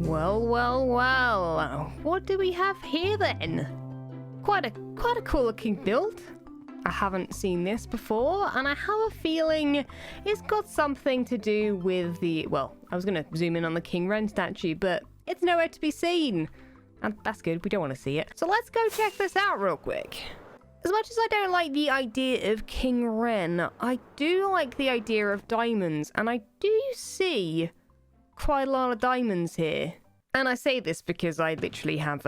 Well, well, well. What do we have here then? Quite a cool looking build. I haven't seen this before, and I have a feeling it's got something to do with the... Well, I was going to zoom in on the King Ren statue, but it's nowhere to be seen. And that's good. We don't want to see it. So let's go check this out real quick. As much as I don't like the idea of King Ren, I do like the idea of diamonds, and I do see quite a lot of diamonds here. And I say this because I literally have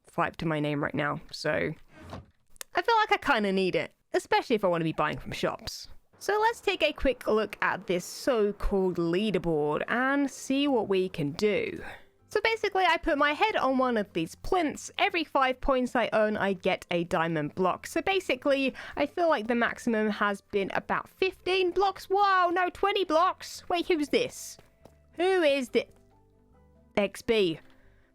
5 to my name right now, so I feel like I kind of need it, especially if I want to be buying from shops. So let's take a quick look at this so-called leaderboard and see what we can do. So basically, I put my head on one of these plinths. Every 5 points I earn, I get a diamond block. So basically, I feel like the maximum has been about 15 blocks. Wow, no, 20 blocks. Wait, who's this? Who is this? XB.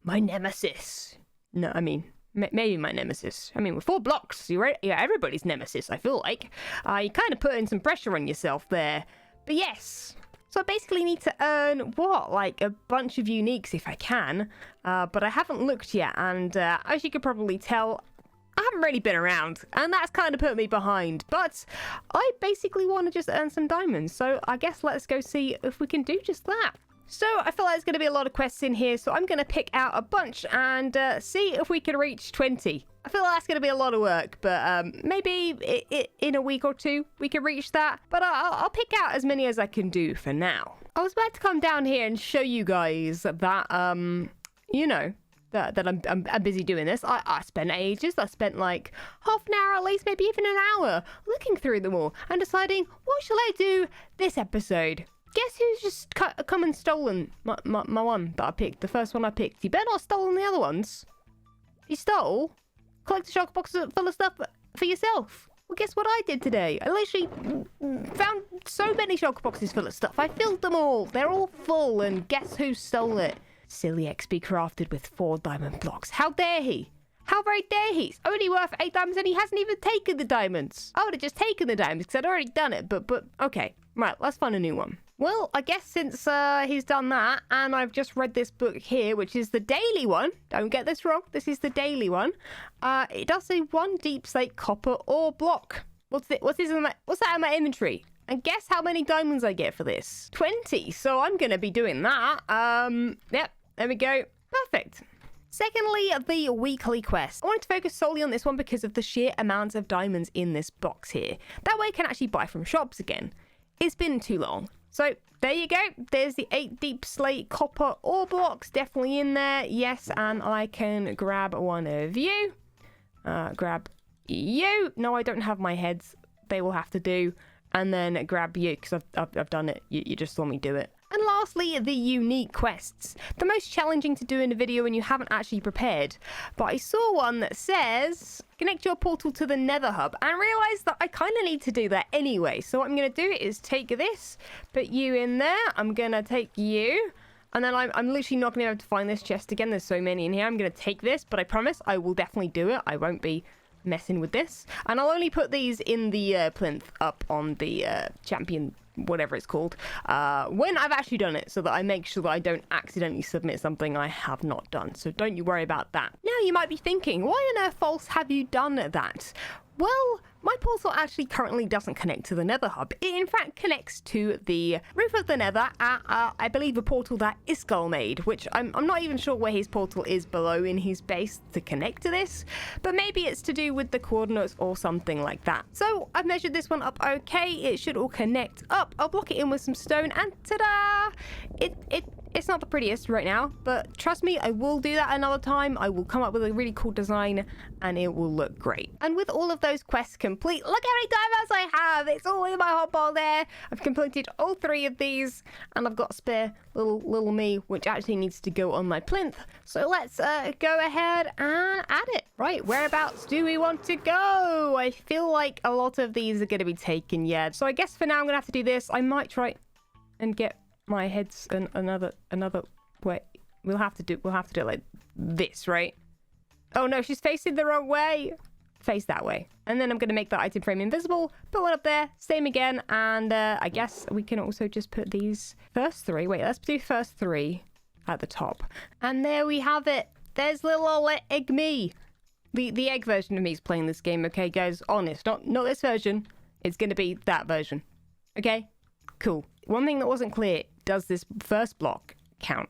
My nemesis. No, I mean, maybe my nemesis. I mean, with 4 blocks, you're everybody's nemesis, I feel like. You kind of put in some pressure on yourself there. But yes. So I basically need to earn, what, like a bunch of uniques if I can. But I haven't looked yet, and as you could probably tell, I haven't really been around, and that's kind of put me behind. But I basically want to just earn some diamonds, so I guess let's go see if we can do just that. So I feel like there's going to be a lot of quests in here, so I'm going to pick out a bunch and see if we can reach 20. I feel like that's going to be a lot of work, but maybe in a week or 2 we can reach that. But I'll pick out as many as I can do for now. I was about to come down here and show you guys that, you know, that I'm busy doing this. I spent ages. I spent like half an hour at least, maybe even an hour, looking through them all and deciding what shall I do this episode. Guess who's just come and stolen my one that I picked, the first one I picked. You better not have stolen the other ones. You stole? Collect a shock box full of stuff for yourself. Well, guess what I did today? I literally found so many shock boxes full of stuff. I filled them all. They're all full, and guess who stole it? Silly XB crafted with 4 diamond blocks. How dare he? How very dare he? It's only worth 8 diamonds and he hasn't even taken the diamonds. I would have just taken the diamonds because I'd already done it, but okay. Right, let's find a new one. Well, I guess since he's done that, and I've just read this book here, which is the daily one. Don't get this wrong. This is the daily one. It does say 1 deep slate copper ore block. What's that in my inventory? And guess how many diamonds I get for this? 20. So I'm going to be doing that. Yep, there we go. Perfect. Secondly, the weekly quest. I wanted to focus solely on this one because of the sheer amount of diamonds in this box here. That way I can actually buy from shops again. It's been too long. So there you go. There's the 8 deep slate copper ore blocks. Definitely in there. Yes, and I can grab one of you. Grab you. No, I don't have my heads. They will have to do. And then grab you because I've done it. You just saw me do it. And lastly, the unique quests. The most challenging to do in a video when you haven't actually prepared. But I saw one that says, connect your portal to the Nether Hub, and realised that I kind of need to do that anyway. So what I'm going to do is take this, put you in there. I'm going to take you. And then I'm literally not going to be able to find this chest again. There's so many in here. I'm going to take this, but I promise I will definitely do it. I won't be messing with this. And I'll only put these in the plinth up on the champion, whatever it's called, when I've actually done it, so that I make sure that I don't accidentally submit something I have not done. So don't you worry about that. Now you might be thinking, why on earth, False, have you done that? Well, my portal actually currently doesn't connect to the Nether Hub. It in fact connects to the roof of the Nether at, I believe, a portal that Iskall made, which I'm not even sure where his portal is below in his base to connect to this, but maybe it's to do with the coordinates or something like that. So I've measured this one up okay. It should all connect up. I'll block it in with some stone, and ta-da! It's not the prettiest right now, but trust me, I will do that another time. I will come up with a really cool design and it will look great. And with all of those quests complete, look how many diamonds I have. It's all in my hotbar there. I've completed all 3 of these, and I've got a spare little me, which actually needs to go on my plinth. So let's go ahead and add it. Right, whereabouts do we want to go? I feel like a lot of these are going to be taken yet. So I guess for now I'm going to have to do this. I might try and get my head's another way. We'll have to do it like this, right? Oh no, she's facing the wrong way. Face that way. And then I'm going to make that item frame invisible, put one up there, same again, and I guess we can also just put these first 3. Wait, let's do first 3. at the top. And there we have it. There's little old egg me. The egg version of me is playing this game, okay, guys? Honest, not this version. It's going to be that version. Okay? Cool. One thing that wasn't clear, does this first block count?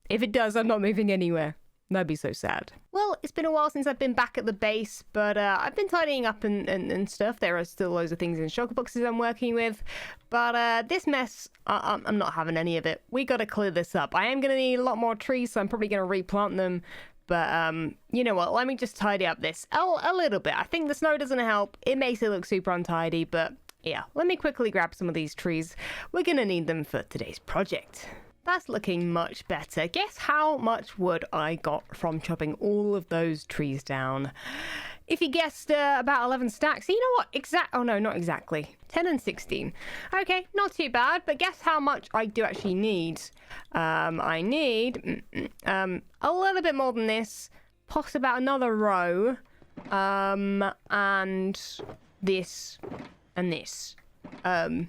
If it does, I'm not moving anywhere. That'd be so sad. Well, it's been a while since I've been back at the base, but I've been tidying up and stuff. There are still loads of things in shulker boxes I'm working with, but this mess, I'm not having any of it. We gotta clear this up. I am gonna need a lot more trees, so I'm probably gonna replant them. But, you know what, let me just tidy up this a little bit. I think the snow doesn't help. It makes it look super untidy, but yeah, let me quickly grab some of these trees. We're gonna need them for today's project. That's looking much better. Guess how much wood I got from chopping all of those trees down? If you guessed about 11 stacks, you know what? Oh no, not exactly. 10 and 16. Okay, not too bad, but guess how much I do actually need? I need a little bit more than this, plus about another row, and this, and this. And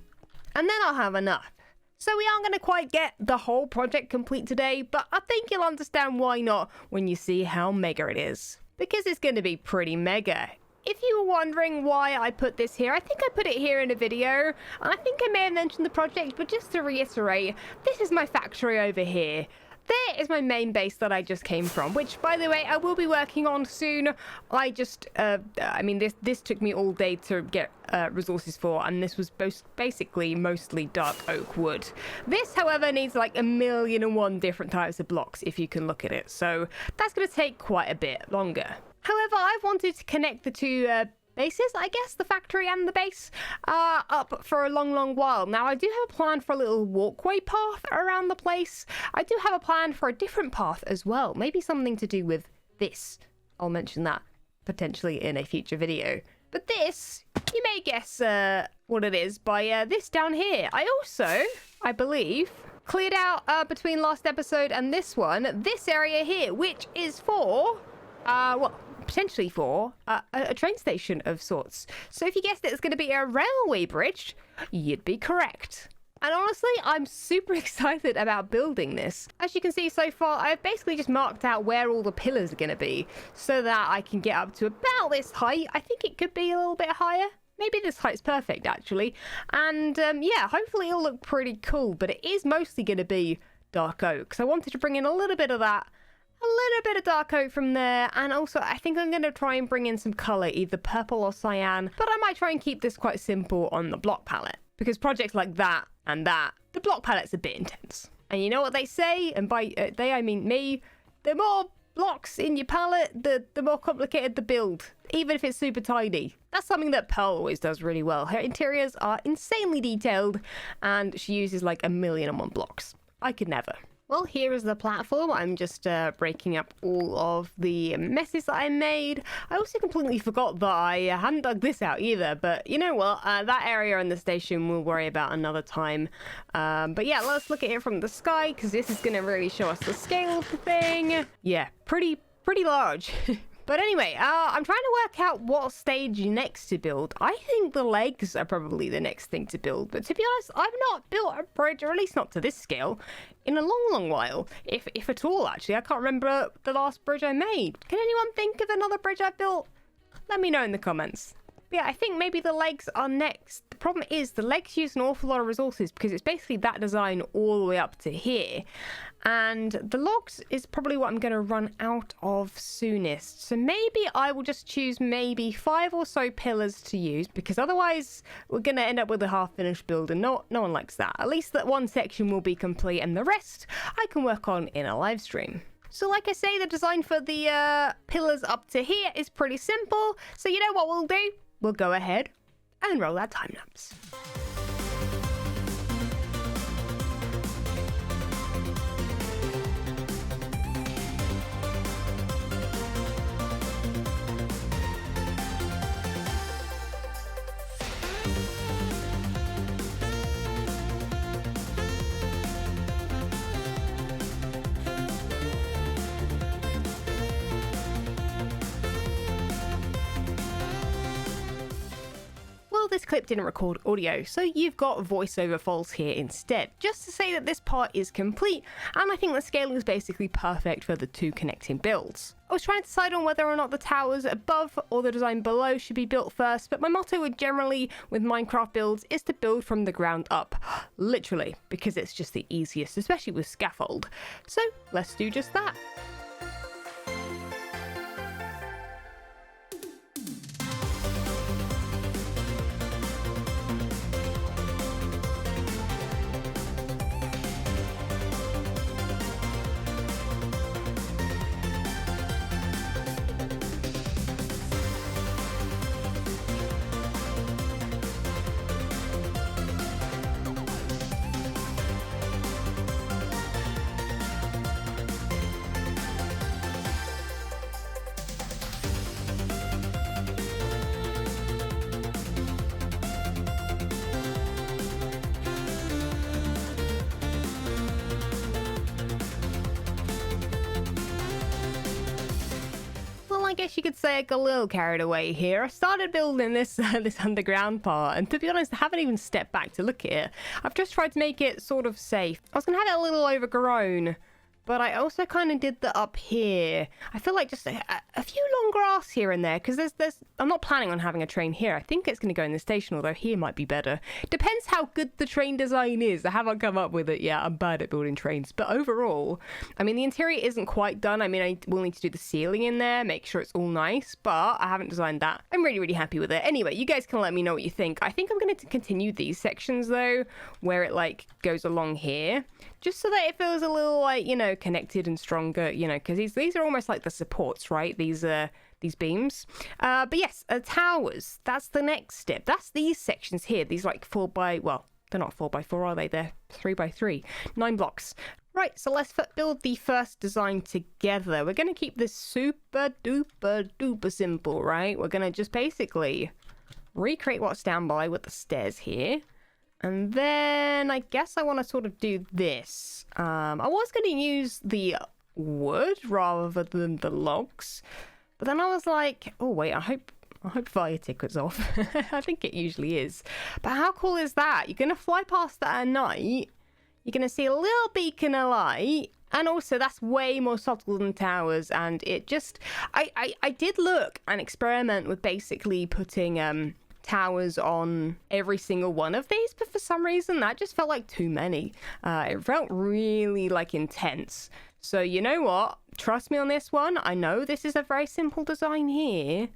then I'll have enough. So we aren't going to quite get the whole project complete today, but I think you'll understand why not when you see how mega it is. Because it's going to be pretty mega. If you were wondering why I put this here, I think I put it here in a video, and I think I may have mentioned the project, but just to reiterate, this is my factory over here. There is my main base that I just came from, which, by the way, I will be working on soon. I mean, this took me all day to get resources for, and this was basically mostly dark oak wood. This, however, needs like 1,000,001 different types of blocks, if you can look at it, so that's going to take quite a bit longer. However, I've wanted to connect the two bases, I guess, the factory and the base, up for a long while. Now, I do have a plan for a little walkway path around the place. I do have a plan for a different path as well. Maybe something to do with this. I'll mention that potentially in a future video. But this, you may guess what it is by this down here. I also, I believe, cleared out between last episode and this one, this area here, which is for, well, potentially for a train station of sorts. So if you guessed it, it's going to be a railway bridge, you'd be correct. And honestly, I'm super excited about building this. As you can see so far, I've basically just marked out where all the pillars are going to be so that I can get up to about this height. I think it could be a little bit higher. Maybe this height's perfect, actually. And yeah, hopefully it'll look pretty cool, but it is mostly going to be dark oak. So I wanted to bring in a little bit of that, a little bit of dark oak from there, and also I think I'm going to try and bring in some colour, either purple or cyan, but I might try and keep this quite simple on the block palette, because projects like that and that, the block palette's a bit intense. And you know what they say, and by they I mean me, the more blocks in your palette, the more complicated the build, even if it's super tiny. That's something that Pearl always does really well. Her interiors are insanely detailed, and she uses like 1,000,001 blocks. I could never. Well, here is the platform. I'm just breaking up all of the messes that I made. I also completely forgot that I hadn't dug this out either, but you know what? That area in the station we'll worry about another time. But yeah, let's look at it from the sky, because this is going to really show us the scale of the thing. Yeah, pretty large. But anyway, I'm trying to work out what stage next to build. I think the legs are probably the next thing to build. But to be honest, I've not built a bridge, or at least not to this scale, in a long while. If at all, actually. I can't remember the last bridge I made. Can anyone think of another bridge I've built? Let me know in the comments. But yeah, I think maybe the legs are next. The problem is the legs use an awful lot of resources, because it's basically that design all the way up to here. And the logs is probably what I'm going to run out of soonest. So maybe I will just choose maybe 5 or so pillars to use, because otherwise we're going to end up with a half-finished build, and no one likes that. At least that one section will be complete, and the rest I can work on in a live stream. So like I say, the design for the pillars up to here is pretty simple. So you know what we'll do? We'll go ahead and roll that time lapse. The this clip didn't record audio, so you've got voiceover false here instead, just to say that this part is complete, and I think the scaling is basically perfect for the two connecting builds. I was trying to decide on whether or not the towers above or the design below should be built first, but my motto generally with Minecraft builds is to build from the ground up. Literally, because it's just the easiest, especially with scaffold. So let's do just that. I guess you could say I got a little carried away here. I started building this this underground part, and to be honest, I haven't even stepped back to look at it. I've just tried to make it sort of safe. I was gonna have it a little overgrown, but I also kind of did that up here. I feel like just a few long grass here and there, because I'm not planning on having a train here. I think it's going to go in the station, although here might be better. Depends how good the train design is. I haven't come up with it yet. I'm bad at building trains. But overall, I mean, the interior isn't quite done. I mean, I will need to do the ceiling in there, make sure it's all nice, but I haven't designed that. I'm really, really happy with it. Anyway, you guys can let me know what you think. I think I'm going to continue these sections, though, where it, like, goes along here, just so that it feels a little, like, you know, connected and stronger, you know, because these are almost like the supports, right? These beams. But yes, towers, that's the next step. That's these sections here. These like well, they're not 4x4, are they? They're 3x3. 9 blocks. Right, so let's build the first design together. We're going to keep this super duper duper simple, right? We're going to just basically recreate what's down by with the stairs here. And then I guess I want to sort of do this. I was going to use the wood rather than the logs, but then I was like, oh wait, I hope fire ticket's off. I think it usually is. But how cool is that? You're going to fly past that at night. You're going to see a little beacon of light. And also, that's way more subtle than towers. And it just... I did look and experiment with basically putting towers on every single one of these, but for some reason that just felt like too many. It felt really like intense. So you know what? Trust me on this one. I know this is a very simple design here,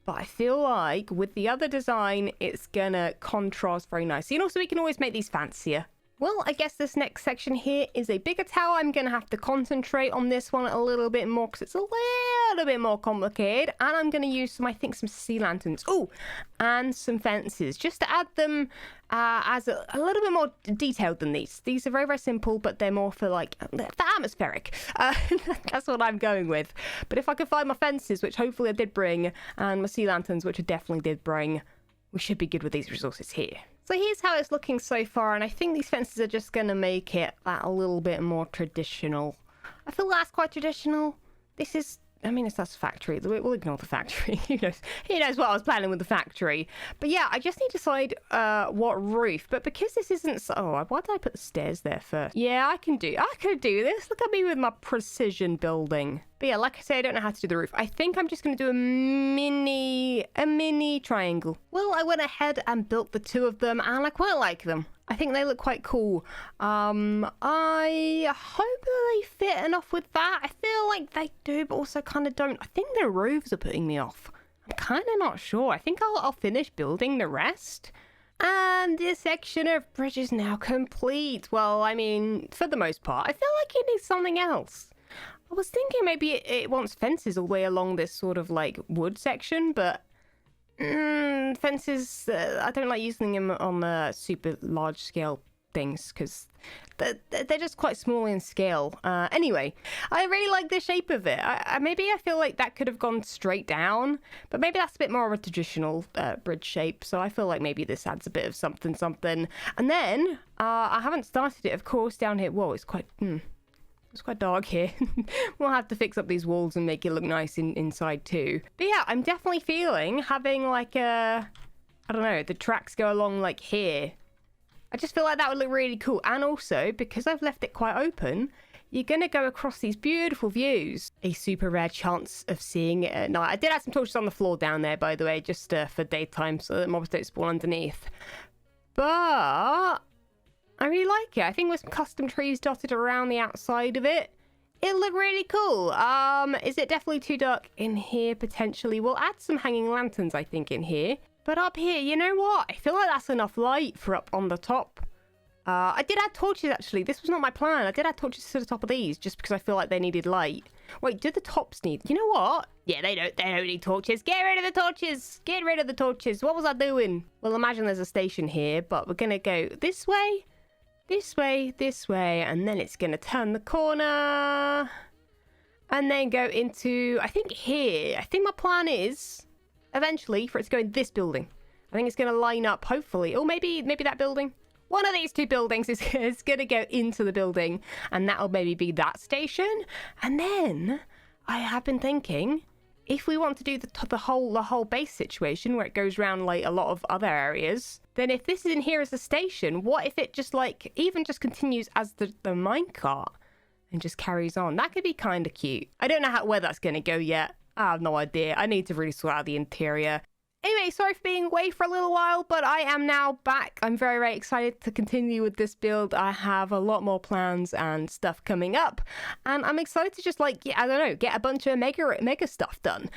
but I feel like with the other design, it's gonna contrast very nicely. And also we can always make these fancier. Well, I guess this next section here is a bigger tower. I'm going to have to concentrate on this one a little bit more because it's a little bit more complicated. And I'm going to use some sea lanterns. Oh, and some fences just to add them as a little bit more detailed than these. These are very, very simple, but they're more for like the atmospheric. That's what I'm going with. But if I could find my fences, which hopefully I did bring, and my sea lanterns, which I definitely did bring, we should be good with these resources here. So here's how it's looking so far, and I think these fences are just going to make it a little bit more traditional. I feel that's quite traditional. This is... I mean, that's a factory. We'll ignore the factory. Who knows what I was planning with the factory. But yeah, I just need to decide what roof. But because this isn't... Oh, why did I put the stairs there first? Yeah, I could do this. Look at me with my precision building. But yeah, like I say, I don't know how to do the roof. I think I'm just going to do a mini triangle. Well, I went ahead and built the two of them, and I quite like them. I think they look quite cool. I hope they fit enough with that. I feel like they do, but also kind of don't. I think their roofs are putting me off. I'm kind of not sure. I think I'll finish building the rest. And this section of bridge is now complete. Well, I mean, for the most part. I feel like it needs something else. I was thinking maybe it wants fences all the way along this sort of like wood section, but fences, I don't like using them on the super large scale things because they're just quite small in scale. Anyway, I really like the shape of it. Maybe I feel like that could have gone straight down, but maybe that's a bit more of a traditional bridge shape. So I feel like maybe this adds a bit of something. And then I haven't started it, of course, down here. Whoa, it's quite dark here. We'll have to fix up these walls and make it look nice inside too. But yeah, I'm definitely feeling having like a I don't know, the tracks go along like here. I just feel like that would look really cool. And also, because I've left it quite open, you're going to go across these beautiful views. A super rare chance of seeing it at night. I did have some torches on the floor down there, by the way, just for daytime, so that mobs don't spawn underneath. But I really like it. I think with some custom trees dotted around the outside of it, it'll look really cool. Is it definitely too dark in here? Potentially. We'll add some hanging lanterns, I think, in here. But up here, you know what? I feel like that's enough light for up on the top. I did add torches, actually. This was not my plan. I did add torches to the top of these just because I feel like they needed light. Wait, do the tops need... You know what? Yeah, they don't need torches. Get rid of the torches. Get rid of the torches. What was I doing? Well, imagine there's a station here, but we're going to go this way, this way, this way, and then it's going to turn the corner and then go into, I think, here. I think my plan is eventually for it to go in this building. I think it's going to line up, hopefully. Or maybe that building. One of these two buildings is going to go into the building, and that'll maybe be that station. And then I have been thinking, if we want to do the whole base situation where it goes around like a lot of other areas, then if this is in here as a station, what if it just like even just continues as the minecart and just carries on? That could be kind of cute. I don't know where that's going to go yet. I have no idea. I need to really sort out the interior. Anyway, sorry for being away for a little while, but I am now back. I'm very, very excited to continue with this build. I have a lot more plans and stuff coming up, and I'm excited to just like, I don't know, get a bunch of mega stuff done,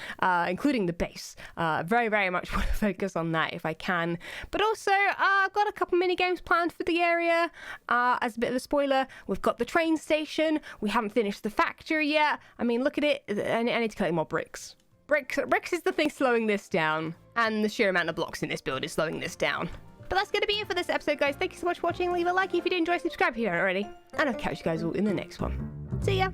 including the base. Very, very much want to focus on that if I can. But also, I've got a couple mini games planned for the area. As a bit of a spoiler, we've got the train station. We haven't finished the factory yet. I mean, look at it. I need to collect more bricks. Bricks is the thing slowing this down, and the sheer amount of blocks in this build is slowing this down. But that's going to be it for this episode, guys. Thank you so much for watching. Leave a like if you did enjoy, subscribe if you haven't already, and I'll catch you guys all in the next one. See ya!